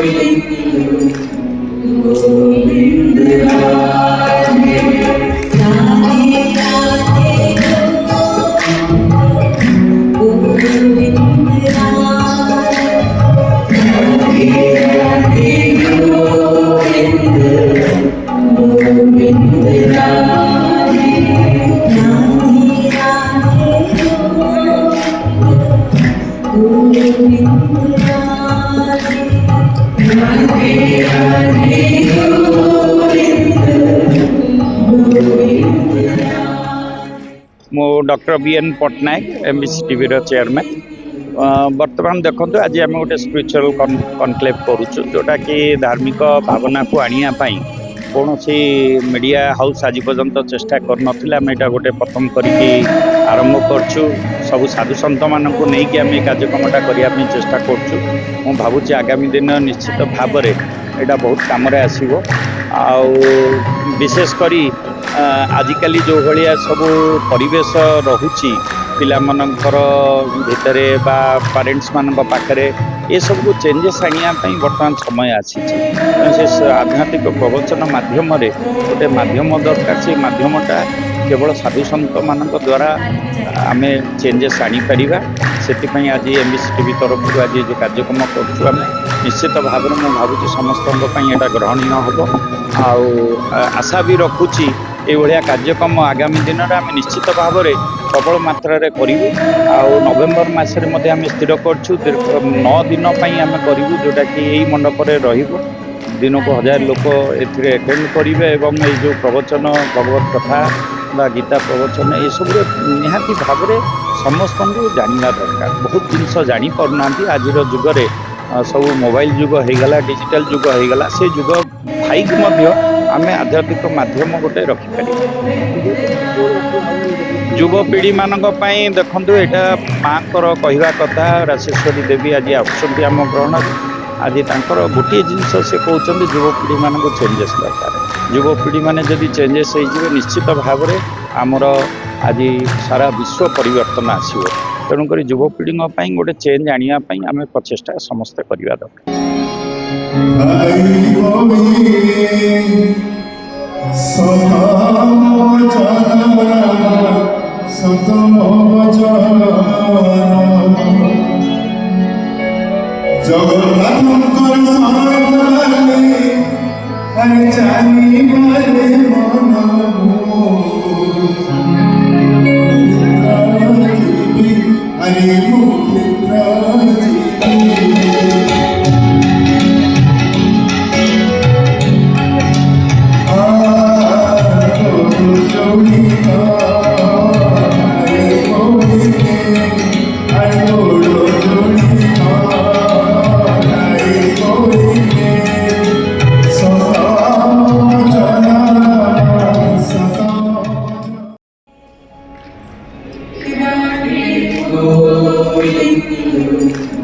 मो doctor BN Pattnaik MBC TV chairman बर्तमान देखो आज आम गोटे स्पिरिचुअल कनक्लेव करुचु जोटा कि धार्मिक भावना को आनियापाई कौन सी मीडिया हाउस आज पर्यंत चेष्टा कर गोटे प्रथम करके आरंभ करछु सब साधु सन्त मान को लेकिन आम कार्यक्रमटा करने चेष्टा करछु मु भावुची आगामी दिन निश्चित भाव में यहाँ बहुत कम आसो विशेषकर आजिकल जो भाया सब परिवेश रहुची पिलामानंकर भितरे बा पेरेंट्स मान पाखरे ये सब को चेंजेस आनियापाई बर्तमान समय आसी से आध्यात्मिक प्रवचन माध्यम गोटे माध्यम दरकार से माध्यमटा केवल साधु सन्त मान द्वारा आम चेंजेस आनीपर से आज एमबीसी टीवी तरफ आज जो कार्यक्रम करें निश्चित भाव में मुझे भावुँ समस्त यहाँ ग्रहणीय हम आशा भी रखुची ये कार्यक्रम आगामी दिन में आम निश्चित भाव में प्रबल मात्रा करूँ नवेम्बर मसरे आम स्थिर करूँ 9 दिन आम करूँ जोटा कि यही मंडप दिन को 1000 लोक एटेंड करेंगे और ये जो प्रवचन भगवत कथा बा गीता प्रवचन ये सब निहाती भाव में समस्त को जानवा दरकार बहुत जिनस जापना आज जुगे सब मोबाइल जुग होगला डिजिटल जुग होगला से जुग थाइक आम आध्यात्मिक माध्यम गोटे रखिपर युवपीढ़ी मान देखु यहाँ माँ कहवा कथा राजेश्वरी देवी आज आम ग्रहण आज गोटे जिनस से कहते युवपीढ़ी मान चेंजेस दरकार युवपीढ़ी मैंने जदि चेंजेस हो निश्चित भाव में आमर आज सारा विश्व परिवर्तन आसो तेणुक युवपीढ़ी गोटे चेंज आने आम प्रचेषा समस्ते करवा दरकार Going